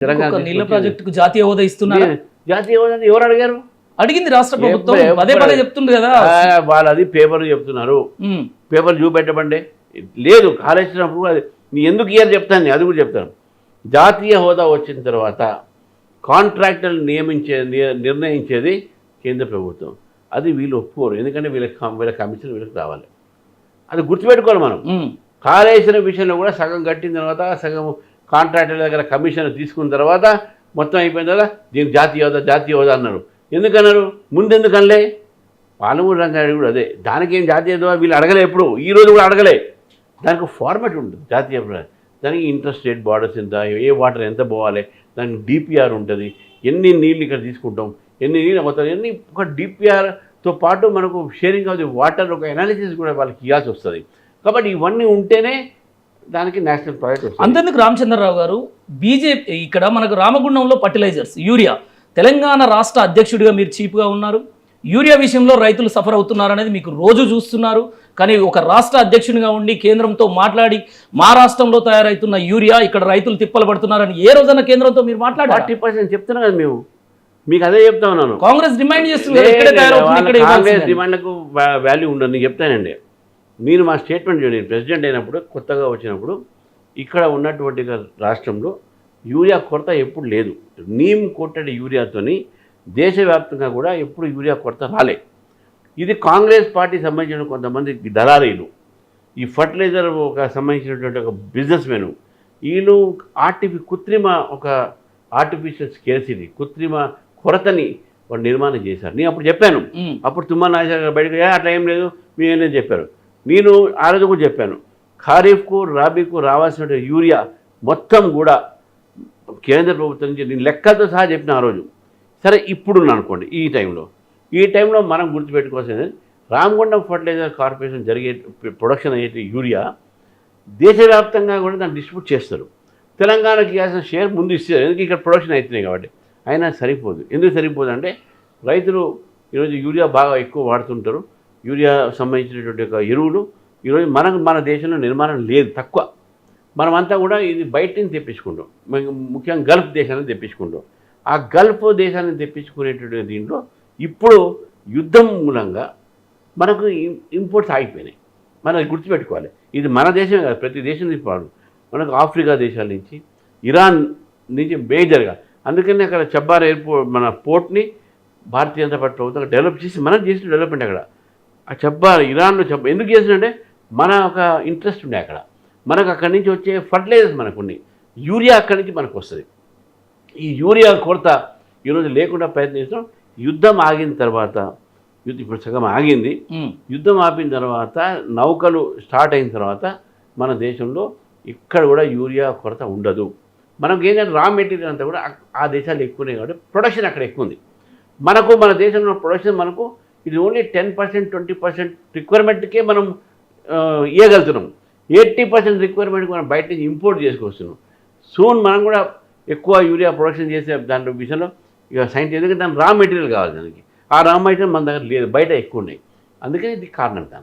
తెలంగాణ నీళ్ళ ప్రాజెక్టుకు జాతీయ హోదా ఇస్తున్నారు. జాతీయ హోదా ఎవరు అడిగారు? అడిగింది రాష్ట్ర ప్రభుత్వం. పదే పదే చెప్తుంది కదా. వాళ్ళది పేపర్ చెప్తున్నారు. పేపర్ చూపెట్టబండి లేదు కాలేసినప్పుడు అది నీ ఎందుకు ఇయర్ చెప్తాను, అది కూడా చెప్తాను. జాతీయ హోదా వచ్చిన తర్వాత కాంట్రాక్టర్లు నిర్ణయించేది కేంద్ర ప్రభుత్వం. అది వీళ్ళు ఒప్పుకోరు, ఎందుకంటే వీళ్ళ కమిషన్ వీళ్ళకి రావాలి. అది గుర్తుపెట్టుకోవాలి మనం. కాళేశ్వరం విషయంలో కూడా సగం కట్టిన తర్వాత సగం కాంట్రాక్టర్ల దగ్గర కమిషన్ తీసుకున్న తర్వాత మొత్తం అయిపోయిన తర్వాత దీనికి జాతీయ హోదా అన్నారు. ఎందుకన్నారు? ముందెందుకు అనలే? పాలమూరు రంగారెడ్డి కూడా అదే, దానికి ఏం జాతీయ హోదా వీళ్ళు అడగలే, ఎప్పుడు ఈ రోజు కూడా అడగలే. దానికి ఫార్మాట్ ఉంటుంది జాతీయ హోదా. దానికి ఇంటర్ స్టేట్ బార్డర్స్ ఎంత, ఏ వాటర్ ఎంత పోవాలి, దానికి డిపిఆర్ ఉంటుంది, ఎన్ని నీళ్ళు ఇక్కడ తీసుకుంటాం, ఎన్ని నీళ్ళు మొత్తం ఎన్ని ఒక డిపిఆర్తో పాటు మనకు షేరింగ్ ఆఫ్ ది వాటర్ ఒక అనాలిసిస్ కూడా వాళ్ళకి ఇవ్వాల్సి వస్తుంది. కాబట్టి ఇవన్నీ ఉంటేనే దానికి నేషనల్ ప్రాజెక్ట్ వస్తుంది. అంతేందుకు రామచంద్రరావు గారు, బీజేపీ ఇక్కడ మనకు రామగుండంలో ఫర్టిలైజర్స్ యూరియా తెలంగాణ రాష్ట్ర అధ్యక్షుడిగా మీరు చీఫ్గా ఉన్నారు. యూరియా విషయంలో రైతులు సఫర్ అవుతున్నారు అనేది మీకు రోజు చూస్తున్నారు. కానీ ఒక రాష్ట్ర అధ్యక్షునిగా ఉండి కేంద్రంతో మాట్లాడి మా రాష్ట్రంలో తయారవుతున్న యూరియా ఇక్కడ రైతులు తిప్పలు పడుతున్నారని ఏ రోజైనా కేంద్రంతో మీరు మాట్లాడారు? 40% చెప్తున్నా కదా మేము, మీకు అదే చెప్తా ఉన్నాను. కాంగ్రెస్ డిమాండ్ చేస్తుంది, కాంగ్రెస్ డిమాండ్లకు వాల్యూ ఉండదు. నేను చెప్తానండి, మీరు మా స్టేట్మెంట్ చూడండి. ప్రెసిడెంట్ అయినప్పుడు కొత్తగా వచ్చినప్పుడు ఇక్కడ ఉన్నటువంటి రాష్ట్రంలో యూరియా కొరత ఎప్పుడు లేదు. నీమ్ కోటెడ్ యూరియాతోని దేశవ్యాప్తంగా కూడా ఎప్పుడు యూరియా కొరత రాలే. ఇది కాంగ్రెస్ పార్టీ సంబంధించిన కొంతమంది దళారీలు, ఈ ఫర్టిలైజర్ ఒక సంబంధించినటువంటి ఒక బిజినెస్ మెన్, వీళ్ళు ఆర్టిఫిషియల్ స్కేర్సిటీ, కృత్రిమ కొరతని వాళ్ళు నిర్మాణం చేశారు. నేను అప్పుడు చెప్పాను. అప్పుడు తుమ్మల నాగేశ్వర గారు బయటకు అట్లా ఏం లేదు మీరేం చెప్పారు. నేను ఆ రోజు కూడా చెప్పాను, ఖరీఫ్కు రాబీకు రావాల్సిన యూరియా మొత్తం కూడా కేంద్ర ప్రభుత్వం నుంచి నేను లెక్కలతో సహా చెప్పిన ఆ రోజు. సరే ఇప్పుడున్నా అనుకోండి, ఈ టైంలో మనం గుర్తుపెట్టుకోవాల్సింది రామగుండం ఫర్టిలైజర్ కార్పొరేషన్ జరిగే ప్రొడక్షన్ అయ్యే యూరియా దేశవ్యాప్తంగా కూడా దాన్ని డిస్ట్రిబ్యూట్ చేస్తారు. తెలంగాణకి ఇవ్వాల్సిన షేర్ ముందు ఇస్తారు, ఎందుకు ఇక్కడ ప్రొడక్షన్ అవుతున్నాయి కాబట్టి. అయినా సరిపోదు. ఎందుకు సరిపోదు అంటే రైతులు ఈరోజు యూరియా బాగా ఎక్కువ వాడుతుంటారు. యూరియా సంబంధించినటువంటి ఒక ఎరువులు ఈరోజు మన దేశంలో నిర్మాణం లేదు, తక్కువ. మనమంతా కూడా ఇది బయట నుంచి తెప్పించుకుంటాం, ముఖ్యంగా గల్ఫ్ దేశాలను తెప్పించుకుంటాం. ఆ గల్ఫ్ దేశాలను తెప్పించుకునేటువంటి దీంట్లో ఇప్పుడు యుద్ధం మూలంగా మనకు ఇంపోర్ట్స్ ఆగిపోయినాయి. మనం గుర్తుపెట్టుకోవాలి, ఇది మన దేశమే కాదు, ప్రతి దేశం నుంచి పాడు. మనకు ఆఫ్రికా దేశాల నుంచి, ఇరాన్ నుంచి మేజర్గా. అందుకని అక్కడ చబ్బార్ ఎయిర్పోర్ట్ మన పోర్ట్ని భారతీయ జనతా పార్టీ ప్రభుత్వం డెవలప్ చేసి మనం చేసిన డెవలప్మెంట్ అక్కడ. ఆ చబ్బార్ ఇరాన్లో ఎందుకు చేసినంటే మన ఒక ఇంట్రెస్ట్ ఉండే అక్కడ. మనకు అక్కడి నుంచి వచ్చే ఫర్టిలైజర్స్ మనకు ఉన్నాయి, యూరియా అక్కడి నుంచి మనకు వస్తుంది. ఈ యూరియా కొరత ఈరోజు లేకుండా ప్రయత్నిస్తాం. యుద్ధం ఆగిన తర్వాత, ఇప్పుడు సగం ఆగింది, యుద్ధం ఆపిన తర్వాత నౌకలు స్టార్ట్ అయిన తర్వాత మన దేశంలో ఇక్కడ కూడా యూరియా కొరత ఉండదు. మనకు ఏంటంటే రా మెటీరియల్ అంతా కూడా ఆ దేశాలు ఎక్కువనే కాబట్టి ప్రొడక్షన్ అక్కడ ఎక్కువ ఉంది. మన దేశంలో ప్రొడక్షన్ మనకు ఇది ఓన్లీ 10%, 20% రిక్వైర్మెంట్కే మనం ఇవ్వగలుగుతున్నాం. 80% రిక్వైర్మెంట్కి మనం బయట నుంచి ఇంపోర్ట్ చేసుకొస్తున్నాం. సూన్ మనం కూడా ఎక్కువ యూరియా ప్రొడక్షన్ చేసే దాంట్లో విషయంలో ఇక సైన్స్, ఎందుకంటే దాని రా మెటీరియల్ కావాలి. దానికి ఆ రా మెటీరియల్ మన దగ్గర లేదు, బయట ఎక్కువ ఉన్నాయి. అందుకని ఇది కారణం.